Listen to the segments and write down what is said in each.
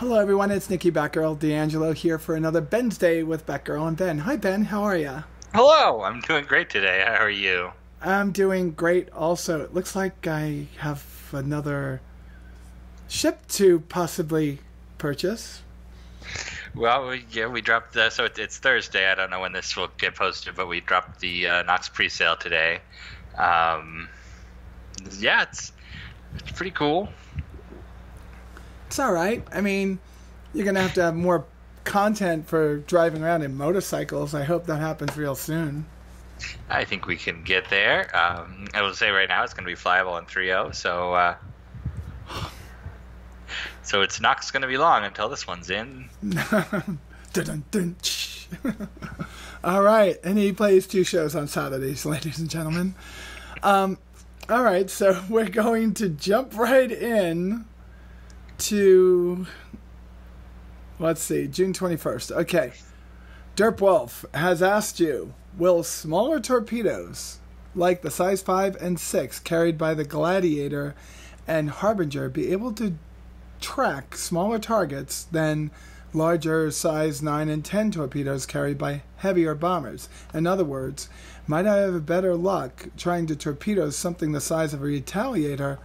Hello everyone, it's Nikki Batgirl D'Angelo here for another Bensday with Batgirl and Ben. Hi Ben, how are ya? Hello, I'm doing great today. How are you? I'm doing great also. It looks like I have another ship to possibly purchase. Well, we dropped so it's Thursday. I don't know when this will get posted, but we dropped the Nox pre-sale today. Yeah, it's pretty cool. It's alright. I mean, you're going to have more content for driving around in motorcycles. I hope that happens real soon. I think we can get there. I will say right now it's going to be flyable in 3.0, so it's not going to be long until this one's in. Dun, dun, dun. All right, and he plays 2 shows on Saturdays, ladies and gentlemen. All right, so we're going to jump right in to, let's see, June 21st. Okay, Derp Wolf has asked you, will smaller torpedoes like the size 5 and 6 carried by the Gladiator and Harbinger be able to track smaller targets than larger size 9 and 10 torpedoes carried by heavier bombers? In other words, might I have better luck trying to torpedo something the size of a Retaliator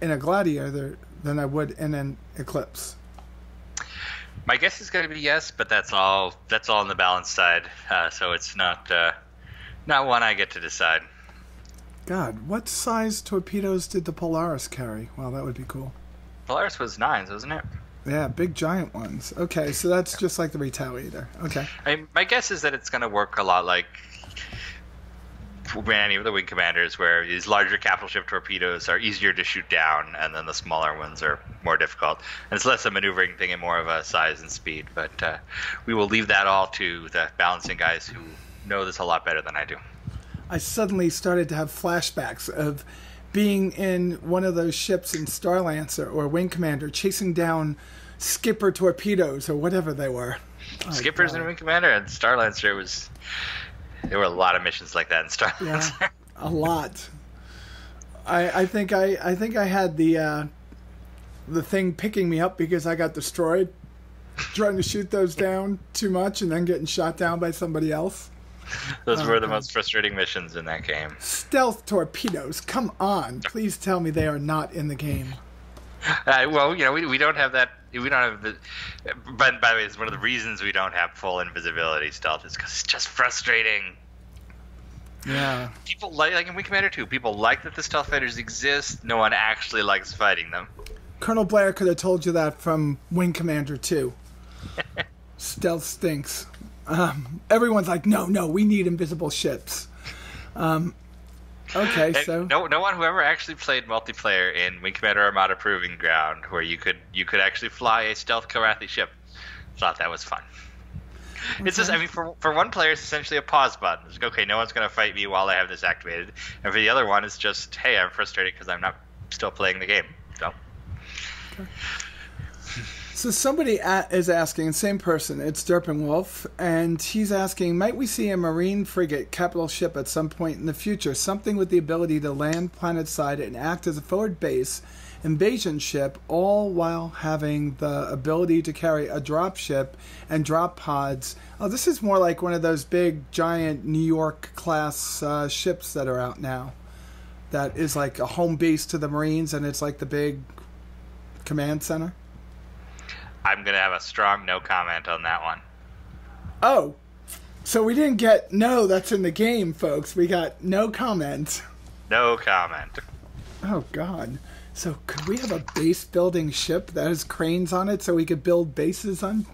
in a Gladiator than I would in an Eclipse? My guess is going to be yes, but that's all on the balance side, so it's not one I get to decide. God, what size torpedoes did the Polaris carry? Well, that would be cool. Polaris was 9s, wasn't it? Yeah, big giant ones. Okay, so that's just like the Retaliator. Okay. My guess is that it's going to work a lot like any of the Wing Commanders, where these larger capital ship torpedoes are easier to shoot down, and then the smaller ones are more difficult. And it's less a maneuvering thing and more of a size and speed. But we will leave that all to the balancing guys who know this a lot better than I do. I suddenly started to have flashbacks of being in one of those ships in Star Lancer or Wing Commander, chasing down skipper torpedoes or whatever they were. Skippers in Wing Commander and Star Lancer there were a lot of missions like that in Star Lancer. Yeah, a lot. I think I had the thing picking me up because I got destroyed trying to shoot those down too much and then getting shot down by somebody else. Those were the most frustrating missions in that game. Stealth torpedoes, come on! Please tell me they are not in the game. Well, we don't have that. We don't have the. But by the way, it's one of the reasons we don't have full invisibility stealth is because it's just frustrating. Yeah. People like in Wing Commander 2, people like that the stealth fighters exist. No one actually likes fighting them. Colonel Blair could have told you that from Wing Commander 2. Stealth stinks. Everyone's like, no, we need invisible ships. Okay, so no one who ever actually played multiplayer in Wing Commander Armada Proving Ground, where you could actually fly a stealth Kilrathi ship, thought that was fun. Okay. It's just, I mean, for one player, it's essentially a pause button. It's like, okay, no one's going to fight me while I have this activated, and for the other one, it's just, hey, I'm frustrated because I'm not still playing the game. So. Okay. So somebody is asking, same person, it's Derpin Wolf, and he's asking, might we see a Marine frigate capital ship at some point in the future? Something with the ability to land planetside and act as a forward base invasion ship, all while having the ability to carry a drop ship and drop pods. Oh, this is more like one of those big, giant New York class ships that are out now. That is like a home base to the Marines, and it's like the big command center. I'm going to have a strong no comment on that one. Oh, so we didn't get no, that's in the game, folks. We got no comment. No comment. Oh, God. So could we have a base building ship that has cranes on it so we could build bases on?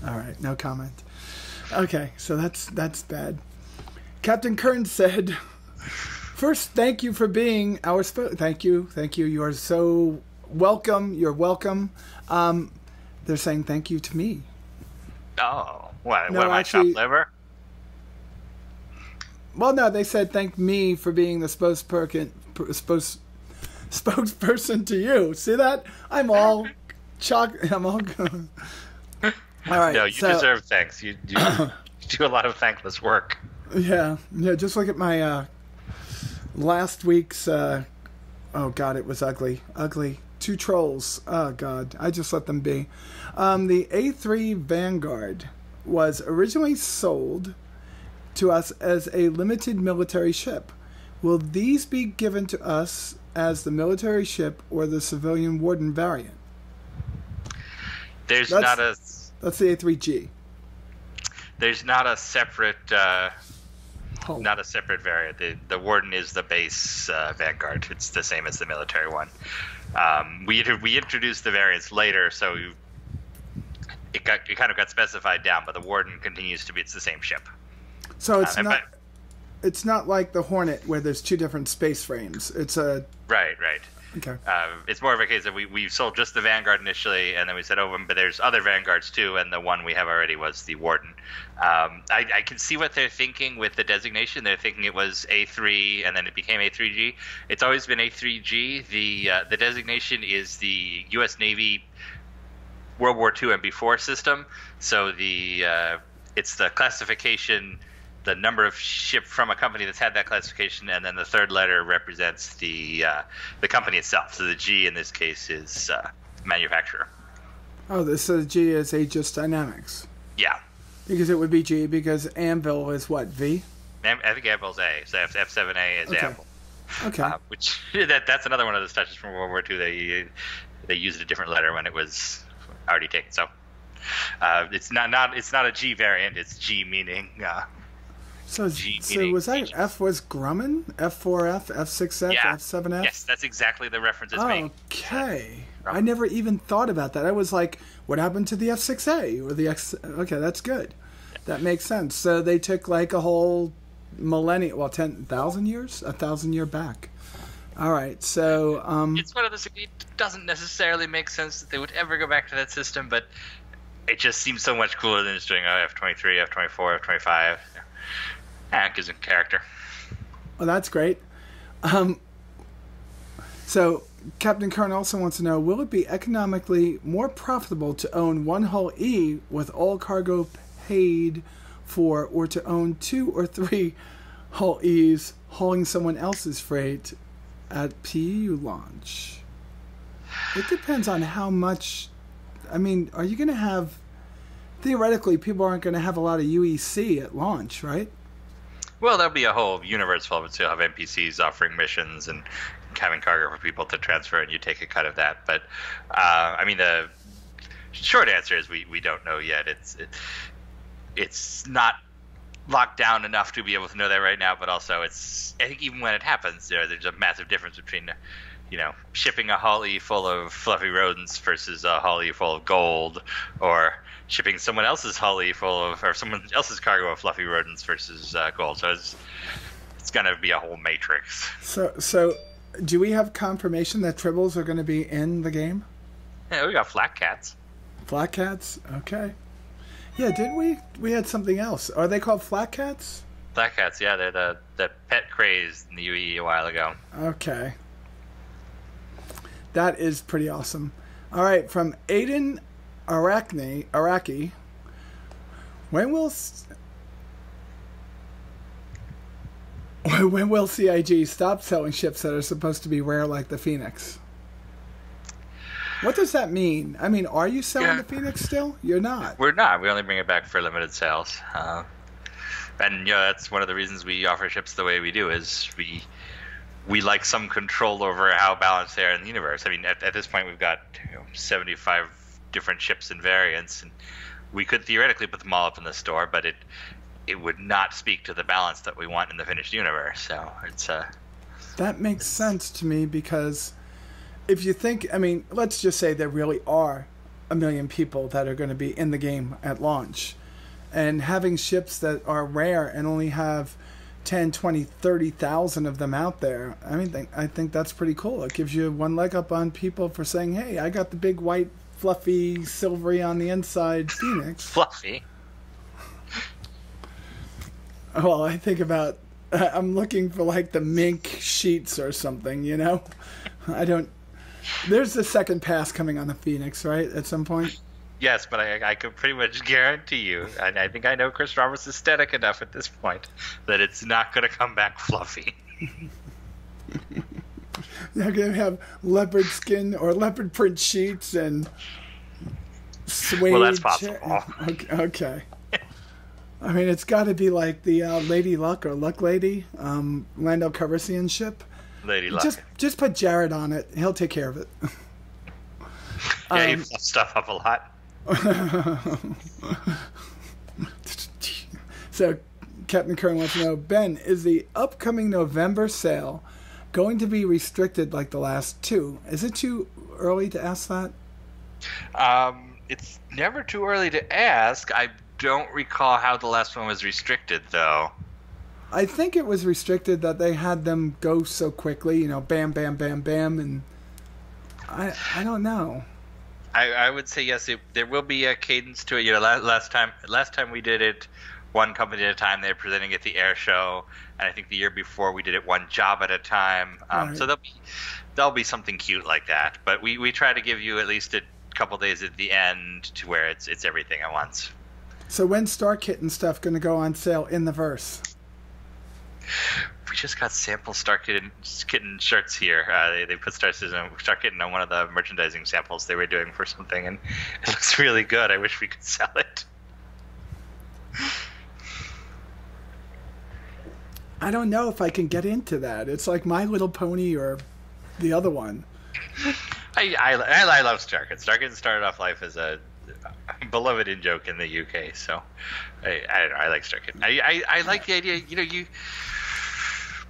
All right, no comment. Okay, so that's bad. Captain Kern said, first, thank you for being our Thank you. You are so welcome. You're welcome. They're saying thank you to me. Oh, what? No, what am actually, I, chopped liver? Well, no, they said thank me for being the spokesperson to you. See that? I'm all I'm all good. All right. No, you deserve thanks. You do a lot of thankless work. Yeah. Just look at my last week's. Oh God, it was ugly. two trolls. Oh, God. I just let them be. The A3 Vanguard was originally sold to us as a limited military ship. Will these be given to us as the military ship or the civilian Warden variant? That's the A3G. There's not a separate not a separate variant. The Warden is the base Vanguard. It's the same as the military one. We introduced the variants later, so it kind of got specified down. But the Warden continues to be. It's the same ship. So it's not like the Hornet where there's two different space frames. It's a right. Okay. It's more of a case that we sold just the Vanguard initially, and then we said, but there's other Vanguards too, and the one we have already was the Warden. I can see what they're thinking with the designation. They're thinking it was A3, and then it became A3G. It's always been A3G. The designation is the U.S. Navy World War II and before system. So it's the classification, the number of ship from a company that's had that classification, and then the third letter represents the company itself. So the G in this case is manufacturer. Oh, so the G is Aegis Dynamics. Yeah. Because it would be G, because Anvil is what, V? I think Anvil's A, so F7A is Anvil. Okay. Which that's another one of those touches from World War II. They used a different letter when it was already taken. So it's not a G variant. It's G meaning. So was that F was Grumman? F4F, F6F, yeah. F7F? Yes, that's exactly the reference it's making. Okay. I never even thought about that. I was like, what happened to the F6A? Or the X? Okay, that's good. That makes sense. So they took like a whole millennium, 10,000 years? 1,000 year back. All right, so... it's one of those, it doesn't necessarily make sense that they would ever go back to that system, but it just seems so much cooler than just doing F23, F24, F25. It gives it character. Well, that's great. So Captain Kern also wants to know, will it be economically more profitable to own one hull E with all cargo paid for, or to own 2 or 3 hull E's hauling someone else's freight at PU launch? It depends on how much. I mean, are you going to have... Theoretically, people aren't going to have a lot of UEC at launch, right? Well, there'll be a whole universe full of it. So you'll have NPCs offering missions and having cargo for people to transfer, and you take a cut of that. But, I mean, the short answer is we don't know yet. It's not locked down enough to be able to know that right now, but also I think even when it happens, there's a massive difference between, shipping a holly full of fluffy rodents versus a holly full of gold, or shipping someone else's holly or someone else's cargo of fluffy rodents versus gold. So it's going to be a whole matrix. So do we have confirmation that tribbles are going to be in the game? Yeah, we got flat cats. Flat cats? Okay. Yeah, didn't we? We had something else. Are they called flat cats? Flat cats, yeah. They're the pet craze in the UE a while ago. Okay. That is pretty awesome. All right, from Aiden Araki, when will CIG stop selling ships that are supposed to be rare like the Phoenix? What does that mean? I mean, are you selling the Phoenix still? You're not. We're not. We only bring it back for limited sales. And that's one of the reasons we offer ships the way we do, is we like some control over how balanced they are in the universe. I mean, at this point, we've got 75 different ships and variants, and we could theoretically put them all up in the store, but it would not speak to the balance that we want in the finished universe. So that makes sense to me, because if you think, I mean, let's just say there really are 1 million people that are going to be in the game at launch, and having ships that are rare and only have 10, 20, 30,000 of them out there, I think that's pretty cool. It gives you one leg up on people for saying, hey, I got the big white, fluffy, silvery on the inside Phoenix. Fluffy? Well, I think about, I'm looking for like the mink sheets or something, There's the second pass coming on the Phoenix, right, at some point? Yes, but I can pretty much guarantee you, and I think I know Chris Roberts' aesthetic enough at this point, that it's not going to come back fluffy. They're going to have leopard skin or leopard print sheets and suede. Well, that's possible. Okay. I mean, it's got to be like the Lady Luck or Luck Lady, Lando Calrissian ship. Lady Luck. Just put Jared on it. He'll take care of it. Yeah, he fluffs stuff up a lot. So, Captain Kern wants to know, Ben, is the upcoming November sale going to be restricted like the last two? Is it too early to ask that? It's never too early to ask. I don't recall how the last one was restricted, though. I think it was restricted that they had them go so quickly, you know, bam, bam, bam, bam, and I don't know. I would say yes. There will be a cadence to it. You know, last time we did it one company at a time. They were presenting at the air show, and I think the year before we did it one job at a time. Right. So there'll be something cute like that. But we try to give you at least a couple days at the end to where it's everything at once. So when's Star Kitten stuff going to go on sale in the verse? We just got sample Star Kitten shirts here. They put Star Kitten on one of the merchandising samples they were doing for something, and it looks really good. I wish we could sell it. I don't know if I can get into that. It's like My Little Pony or the other one. I love Star Kitten. Star Kitten started off life as a beloved in joke in the UK, so I don't know. I like Star Kitten. I like the idea. You know,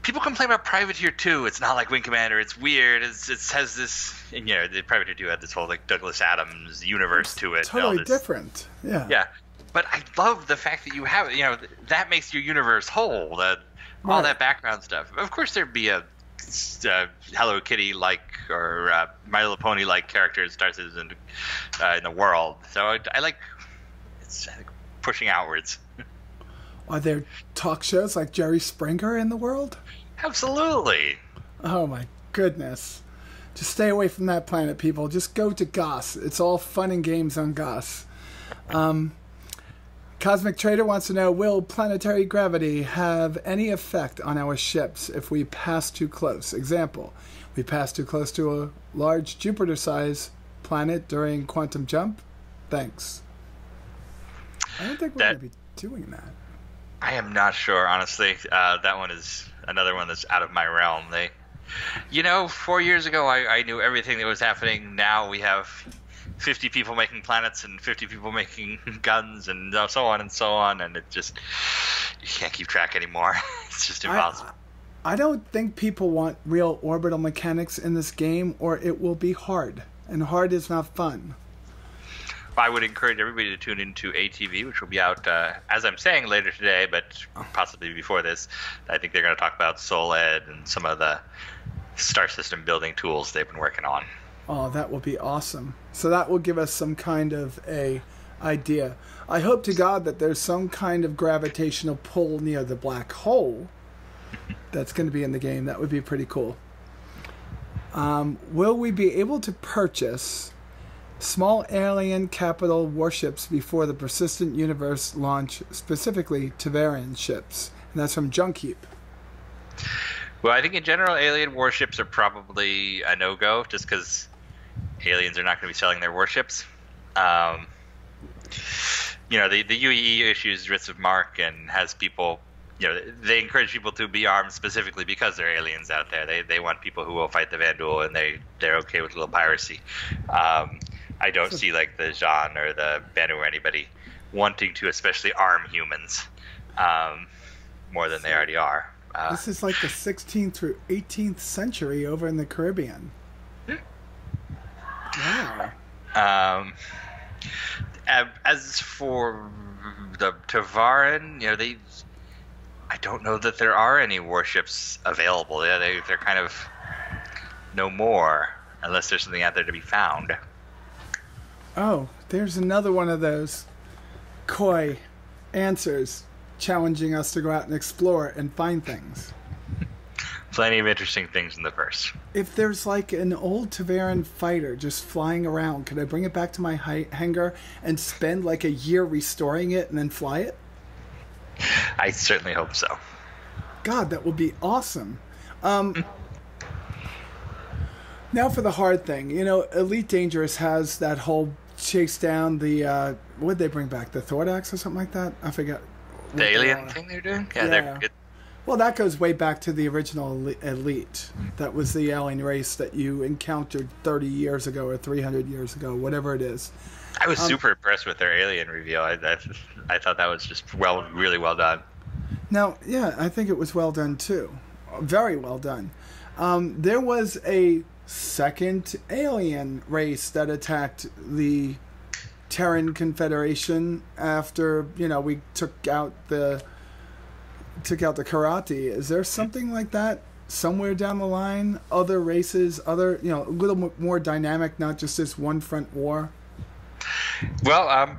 people complain about Privateer 2. It's not like Wing Commander. It's weird. It has this, you know, the Privateer 2 had this whole like Douglas Adams universe to it. Totally different. Yeah. Yeah. But I love the fact that you have, you know, that makes your universe whole. All that background stuff. Of course, there'd be a Hello Kitty like or My Little Pony like character in Star Citizen in the world. So I like pushing outwards. Are there talk shows like Jerry Springer in the world? Absolutely. Oh my goodness. Just stay away from that planet, people. Just go to Goss. It's all fun and games on Goss. Cosmic Trader wants to know, will planetary gravity have any effect on our ships if we pass too close? Example, we pass too close to a large Jupiter-sized planet during quantum jump? Thanks. I don't think we're going to be doing that. I am not sure, honestly. That one is another one that's out of my realm. 4 years ago, I knew everything that was happening. Now we have 50 people making planets and 50 people making guns and so on, and it just, you can't keep track anymore. It's just impossible. I don't think people want real orbital mechanics in this game, or it will be hard, and hard is not fun. I would encourage everybody to tune into ATV, which will be out, as I'm saying, later today, but possibly before this. I think they're going to talk about SolEd and some of the star system building tools they've been working on. Oh, that will be awesome. So that will give us some kind of a idea. I hope to God that there's some kind of gravitational pull near the black hole that's going to be in the game. That would be pretty cool. Will we be able to purchase small alien capital warships before the Persistent Universe launch, specifically Tavarian ships? And that's from Junk Heap. Well, I think in general, alien warships are probably a no-go, just because aliens are not going to be selling their warships. The UEE issues writs of marque and has people, they encourage people to be armed specifically because there are aliens out there. They want people who will fight the Vandal, and they're okay with a little piracy. I don't see like the Jean or the Banu or anybody wanting to especially arm humans more than they already are. This is like the 16th through 18th century over in the Caribbean. Wow. As for the Tavaran, I don't know that there are any warships available. They're kind of no more, unless there's something out there to be found. Oh, there's another one of those coy answers challenging us to go out and explore and find things. Plenty of interesting things in the verse. If there's like an old Tavaran fighter just flying around, could I bring it back to my hangar and spend like a year restoring it and then fly it? I certainly hope so. God, that would be awesome. Now for the hard thing. You know, Elite Dangerous has that whole chase down the, what did they bring back? The Thordax or something like that? I forget. The alien thing they're doing? Yeah. Well, that goes way back to the original Elite. That was the alien race that you encountered 30 years ago or 300 years ago, whatever it is. I was super impressed with their alien reveal. I thought that was just really well done. Now, yeah, I think it was well done too. Very well done. There was a second alien race that attacked the Terran Confederation after, you know, we took out the karate. Is there something like that somewhere down the line? Other races, a little more dynamic, not just this one front war? Well,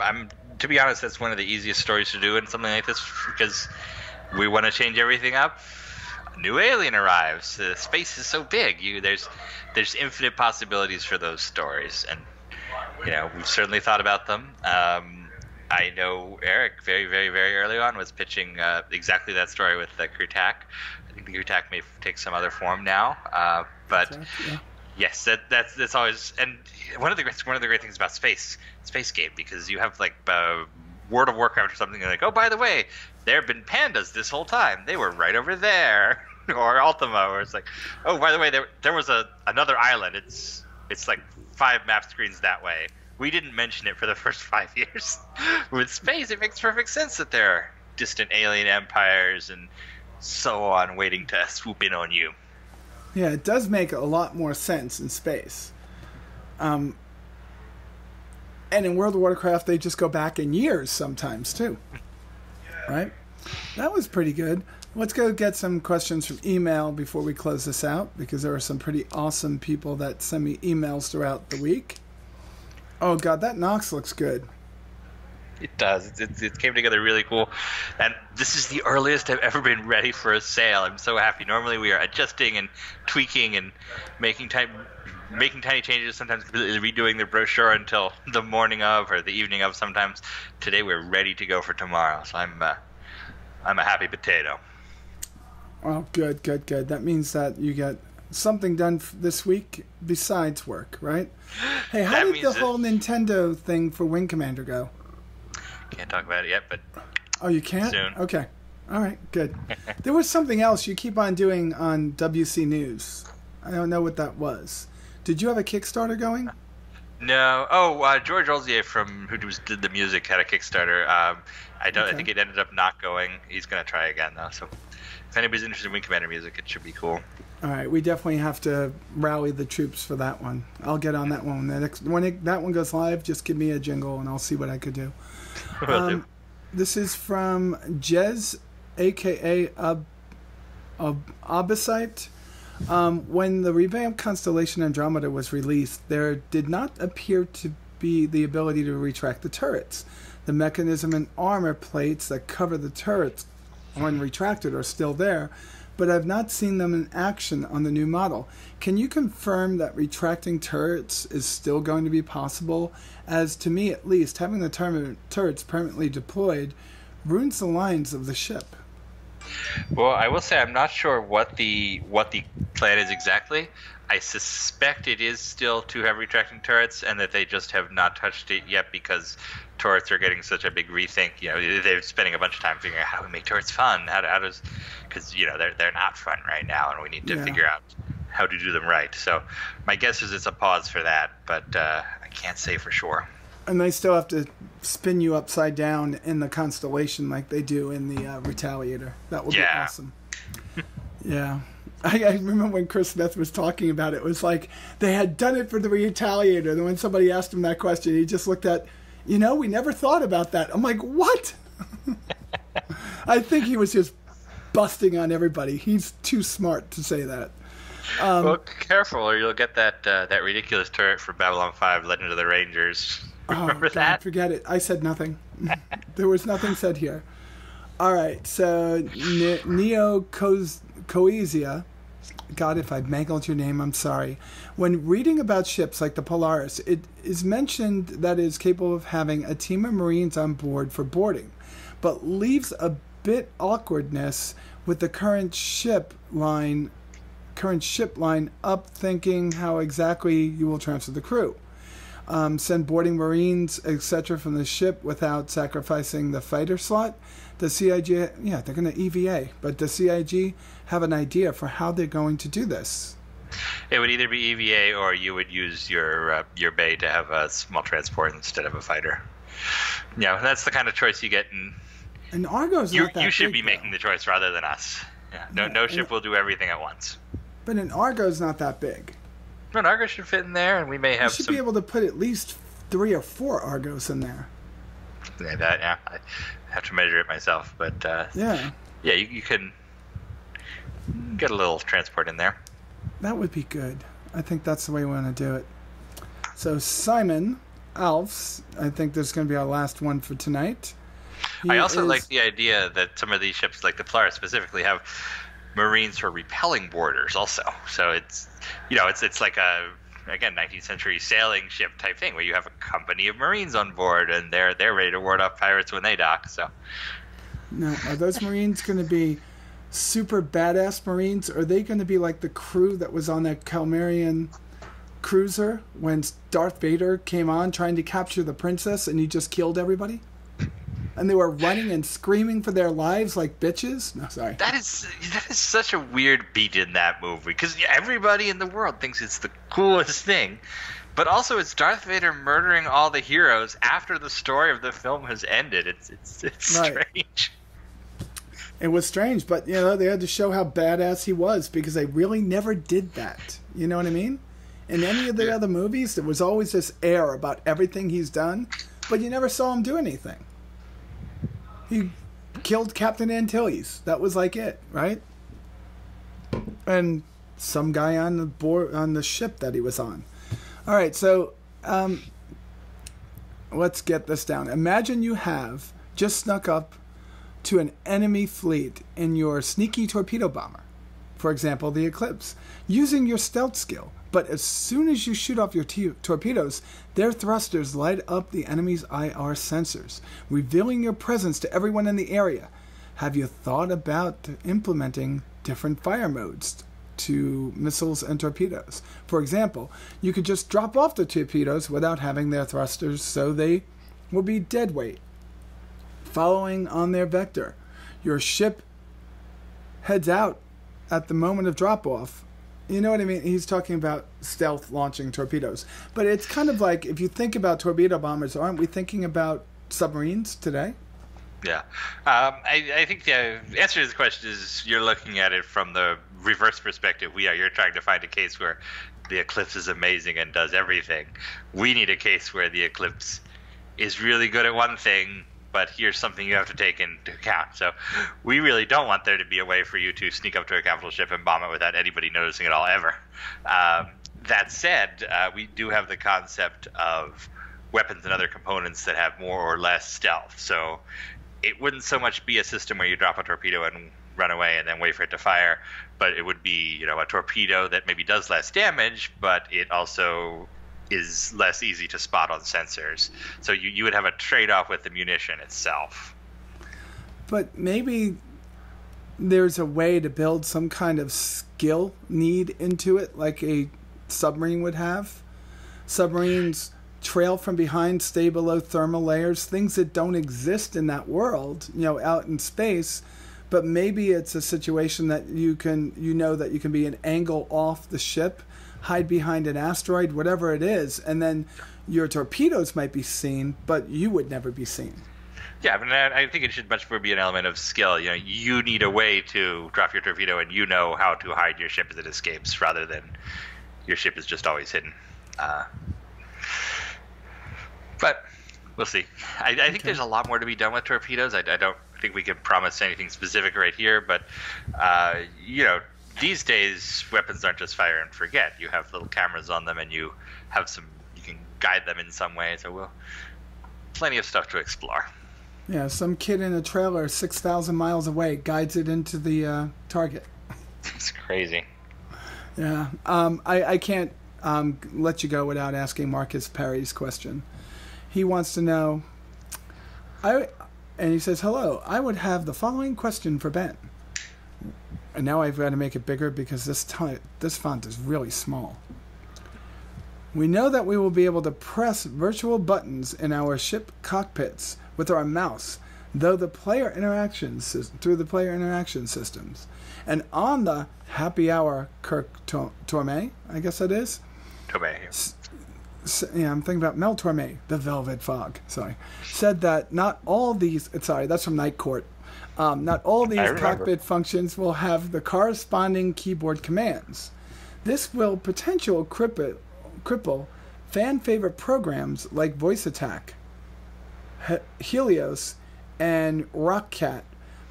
to be honest, that's one of the easiest stories to do in something like this because we want to change everything up. A new alien arrives. The space is so big. There's infinite possibilities for those stories, and we've certainly thought about them. I know Eric very, very, very early on was pitching exactly that story with the Kirk. I think the Kirk may take some other form now, but yeah. Yes, that's always, and one of the great things about Space Game, because you have like World of Warcraft or something, and like, oh, by the way, there have been pandas this whole time. They were right over there, or Ultima, where it's like, oh, by the way, there was another island. It's like 5 map screens that way. We didn't mention it for the first 5 years. With Space, it makes perfect sense that there are distant alien empires and so on waiting to swoop in on you. Yeah, it does make a lot more sense in Space. And in World of Warcraft, they just go back in years sometimes, too. Right? That was pretty good. Let's go get some questions from email before we close this out, because there are some pretty awesome people that send me emails throughout the week. Oh, God, that Nox looks good. It does. It came together really cool. And this is the earliest I've ever been ready for a sale. I'm so happy. Normally we are adjusting and tweaking and making tiny changes, sometimes completely redoing the brochure until the morning of or the evening of sometimes. Today we're ready to go for tomorrow. So I'm a happy potato. Oh, good. That means that you get something done this week besides work, right? Hey, how did the whole Nintendo thing for Wing Commander go? Can't talk about it yet, but oh, you can't? Soon. Okay. All right, good. There was something else you keep on doing on WC News. I don't know what that was. Did you have a Kickstarter going? No. Oh, George Olzier who did the music had a Kickstarter. I think it ended up not going. He's going to try again, though. So if anybody's interested in Wing Commander music, it should be cool. All right, we definitely have to rally the troops for that one. I'll get on that one. When that one goes live, just give me a jingle, and I'll see what I could do. This is from Jez, a.k.a. Abysite. When the revamped Constellation Andromeda was released, there did not appear to be the ability to retract the turrets. The mechanism and armor plates that cover the turrets when retracted are still there, but I've not seen them in action on the new model. Can you confirm that retracting turrets is still going to be possible? As to me, at least, having the turrets permanently deployed ruins the lines of the ship. Well, I will say I'm not sure what the plan is exactly. I suspect it is still to have retracting turrets, and that they just have not touched it yet because turrets are getting such a big rethink. They're spending a bunch of time figuring out how to make turrets fun. Because they're not fun right now, and we need to figure out how to do them right. So my guess is it's a pause for that, but I can't say for sure. And they still have to spin you upside down in the Constellation like they do in the Retaliator. That would be awesome. Yeah. I remember when Chris Smith was talking about it. It was like they had done it for the Retaliator. And when somebody asked him that question, he just looked at, we never thought about that. I'm like, what? I think he was just busting on everybody. He's too smart to say that. Well, careful, or you'll get that ridiculous turret for Babylon 5, Legend of the Rangers. Remember that? Forget it. I said nothing. There was nothing said here. All right, so Neo Coesia, God, if I mangled your name, I'm sorry. When reading about ships like the Polaris, it is mentioned that it is capable of having a team of Marines on board for boarding, but leaves a bit awkwardness with the current ship line current ship line up, thinking how exactly you will transfer the crew. Send boarding Marines, etc. from the ship without sacrificing the fighter slot. The CIG, yeah, they're going to EVA, but the CIG have an idea for how they're going to do this. It would either be EVA or you would use your bay to have a small transport instead of a fighter. Yeah, that's the kind of choice you get in. And Argo's not that you should big, be making the choice rather than us. Yeah, no ship will do everything at once. But an Argo's not that big. An Argo should fit in there, and we may have You should be able to put at least 3 or 4 Argos in there. Yeah, I have to measure it myself, but yeah, you can get a little transport in there. That would be good. I think that's the way we want to do it. So Simon Alfs, I think this is going to be our last one for tonight. I also like the idea that some of these ships, like the Polaris specifically, have Marines for repelling boarders also. So it's like a, again, 19th century sailing ship type thing where you have a company of Marines on board and they're ready to ward off pirates when they dock. So now, are those Marines going to be super badass Marines? Or are they going to be like the crew that was on that Calmarian cruiser when Darth Vader came on trying to capture the princess and he just killed everybody? And they were running and screaming for their lives like bitches? No, sorry. That is such a weird beat in that movie because everybody in the world thinks it's the coolest thing. But also it's Darth Vader murdering all the heroes after the story of the film has ended. It's right. Strange. It was strange, but they had to show how badass he was because they really never did that. You know what I mean? In any of the other movies, there was always this air about everything he's done, but you never saw him do anything. He killed Captain Antilles. That was like it, right? And some guy on the board on the ship that he was on. All right, so let's get this down. Imagine you have just snuck up to an enemy fleet in your sneaky torpedo bomber, for example, the Eclipse, using your stealth skill. But as soon as you shoot off your torpedoes, their thrusters light up the enemy's IR sensors, revealing your presence to everyone in the area. Have you thought about implementing different fire modes to missiles and torpedoes? For example, you could just drop off the torpedoes without having their thrusters, so they will be dead weight, following on their vector. Your ship heads out at the moment of drop-off. You know what I mean? He's talking about stealth launching torpedoes. But it's kind of like, if you think about torpedo bombers, aren't we thinking about submarines today? Yeah. I think the answer to this question is you're looking at it from the reverse perspective. You're trying to find a case where the Eclipse is amazing and does everything. We need a case where the Eclipse is really good at one thing, but here's something you have to take into account. So we really don't want there to be a way for you to sneak up to a capital ship and bomb it without anybody noticing at all ever. That said, we do have the concept of weapons and other components that have more or less stealth. So it wouldn't so much be a system where you drop a torpedo and run away and then wait for it to fire, but it would be a torpedo that maybe does less damage, but it also is less easy to spot on sensors. So you would have a trade-off with the munition itself. But maybe there's a way to build some kind of skill need into it, like a submarine would have. Submarines trail from behind, stay below thermal layers, things that don't exist in that world, out in space. But maybe it's a situation that you can be an angle off the ship, hide behind an asteroid, whatever it is, and then your torpedoes might be seen, but you would never be seen. Yeah, I think it should much more be an element of skill. You need a way to drop your torpedo, and you know how to hide your ship as it escapes, rather than your ship is just always hidden. But we'll see. I think there's a lot more to be done with torpedoes. I don't think we can promise anything specific right here, but these days, weapons aren't just fire and forget. You have little cameras on them, and you can guide them in some way. So plenty of stuff to explore. Yeah, some kid in a trailer 6,000 miles away guides it into the target. It's crazy. Yeah. I can't let you go without asking Marcus Perry's question. He wants to know, and he says, hello, I would have the following question for Ben. And now I've got to make it bigger because this font is really small. We know that we will be able to press virtual buttons in our ship cockpits with our mouse through the player interaction systems. And on the happy hour, Kirk Torme, I guess that is? Torme. Yeah, I'm thinking about Mel Torme, the Velvet Fog, said that not all these, that's from Night Court, not all these cockpit functions will have the corresponding keyboard commands. This will potentially cripple fan-favorite programs like Voice Attack, Helios, and Rockcat,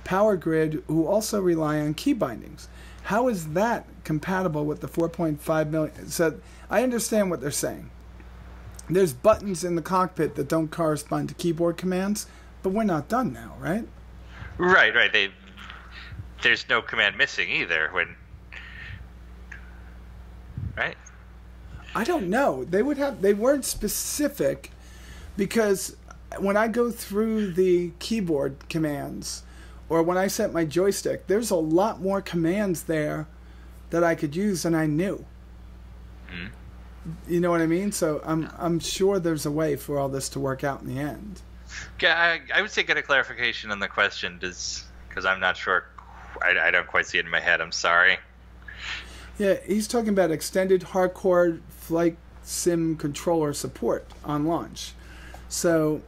Power Grid, who also rely on key bindings. How is that compatible with the 4.5 million? So I understand what they're saying. There's buttons in the cockpit that don't correspond to keyboard commands, but we're not done now, right? Right. There's no command missing either. Right? I don't know. They weren't specific, because when I go through the keyboard commands, or when I set my joystick, there's a lot more commands there that I could use than I knew. Mm-hmm. You know what I mean? So I'm sure there's a way for all this to work out in the end. Yeah, I would say get a clarification on the question, because I'm not sure. I don't quite see it in my head. I'm sorry. Yeah, he's talking about extended hardcore flight sim controller support on launch. So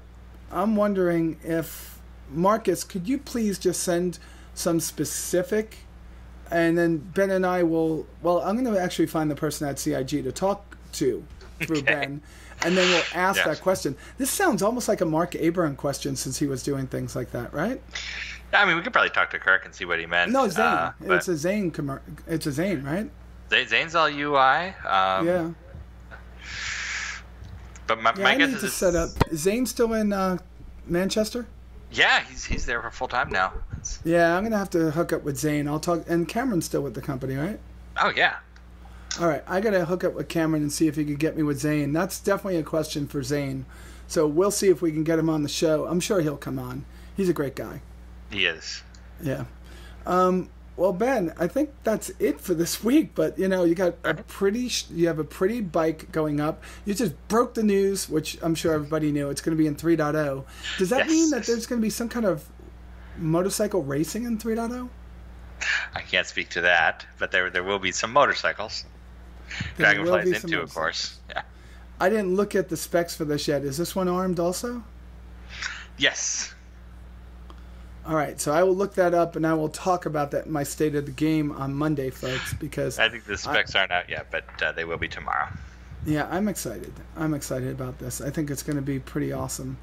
I'm wondering if, Marcus, could you please just send some specific, and then Ben and I will, I'm going to actually find the person at CIG to talk to through Ben, and then we'll ask that question. This sounds almost like a Mark Abraham question, since he was doing things like that, right? I mean, we could probably talk to Kirk and see what he meant. No, Zane. It's a Zane. It's a Zane, right? Zane's all UI. Yeah. But my guess is to set up. Is Zane still in Manchester? Yeah, he's there for full time now. Yeah, I'm gonna have to hook up with Zane. I'll talk. And Cameron's still with the company, right? Oh yeah. All right, I gotta hook up with Cameron and see if he could get me with Zane. That's definitely a question for Zane. So we'll see if we can get him on the show. I'm sure he'll come on. He's a great guy. He is. Yeah. Well, Ben, I think that's it for this week. But you have a pretty bike going up. You just broke the news, which I'm sure everybody knew. It's going to be in 3.0. Does that mean that there's going to be some kind of motorcycle racing in 3.0? I can't speak to that, but there will be some motorcycles. Dragonfly's into, of course. Yeah. I didn't look at the specs for this yet. Is this one armed also? Yes. All right, so I will look that up, and I will talk about that in my State of the Game on Monday, folks, because I think the specs aren't out yet, but they will be tomorrow. Yeah, I'm excited. I'm excited about this. I think it's going to be pretty awesome.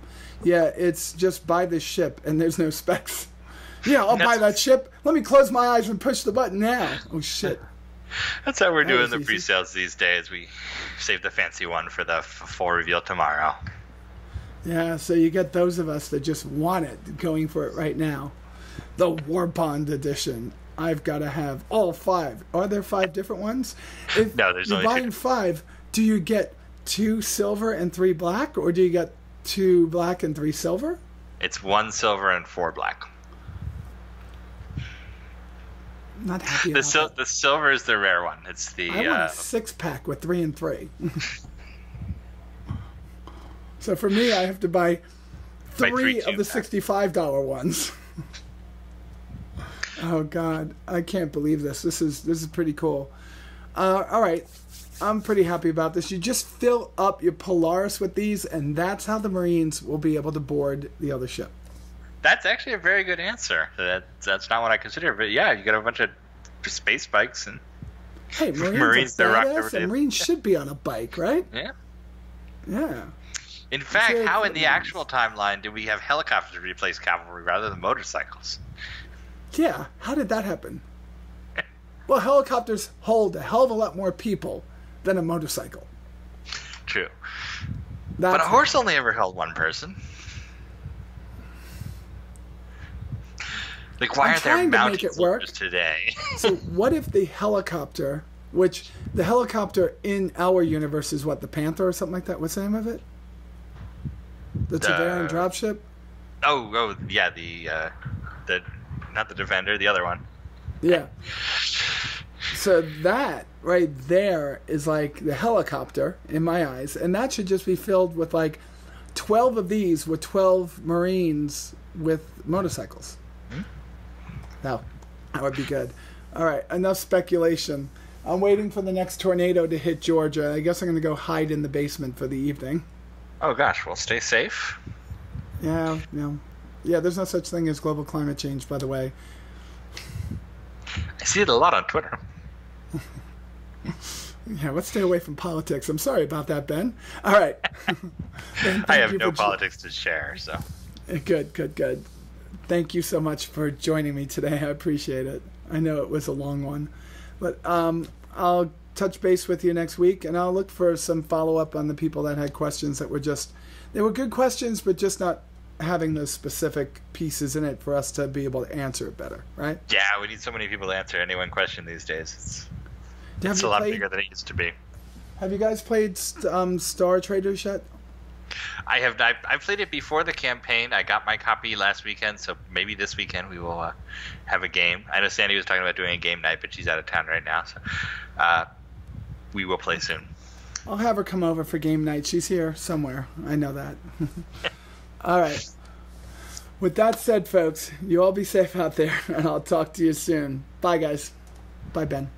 Yeah, it's just buy this ship, and there's no specs. Yeah, I'll buy that ship. Let me close my eyes and push the button now. Oh, shit. That's how we're doing the pre-sales these days. We save the fancy one for the full reveal tomorrow. Yeah, so you get those of us that just want it, going for it right now. The War Bond edition. I've got to have all 5. Are there 5 different ones? No, there's only 2. You're buying 5. Do you get 2 silver and 3 black, or do you get 2 black and 3 silver? It's 1 silver and 4 black. Not happy about that. The silver is the rare one. It's the. I want a 6-pack with 3 and 3. So for me, I have to buy 3 of the $65 ones. Oh God, I can't believe this. This is pretty cool. All right, I'm pretty happy about this. You just fill up your Polaris with these, and that's how the Marines will be able to board the other ship. That's actually a very good answer. That's not what I consider, but yeah, you got a bunch of space bikes and hey, Marines are badass, and Marines should be on a bike, right? Yeah. Yeah. In fact, how in the actual timeline do we have helicopters replace cavalry rather than motorcycles? Yeah, how did that happen? Well, helicopters hold a hell of a lot more people than a motorcycle. True. But a horse only ever held one person. Like, why aren't there mounted soldiers today? So what if the helicopter, which the helicopter in our universe is what, the Panther or something like that? What's the name of it? The Tavarian dropship? Oh, yeah, the not the Defender, the other one. Yeah. So that right there is like the helicopter in my eyes, and that should just be filled with like 12 of these with 12 Marines with motorcycles. No, that would be good. All right, enough speculation. I'm waiting for the next tornado to hit Georgia. I guess I'm going to go hide in the basement for the evening. Oh gosh, well, stay safe. Yeah. There's no such thing as global climate change, by the way. I see it a lot on Twitter. Yeah, let's stay away from politics. I'm sorry about that, Ben. All right. Ben, I have no politics to share, so. Good. Thank you so much for joining me today. I appreciate it. I know it was a long one. But I'll touch base with you next week, and I'll look for some follow-up on the people that had questions that were just... They were good questions, but just not having those specific pieces in it for us to be able to answer it better, right? Yeah, we need so many people to answer any one question these days. It's a lot bigger than it used to be. Have you guys played Star Traders yet? I have not. I played it before the campaign. I got my copy last weekend, so maybe this weekend we will have a game. I know Sandy was talking about doing a game night, but she's out of town right now, so we will play soon. I'll have her come over for game night. She's here somewhere. I know that. All right. With that said, folks, you all be safe out there, and I'll talk to you soon. Bye, guys. Bye, Ben.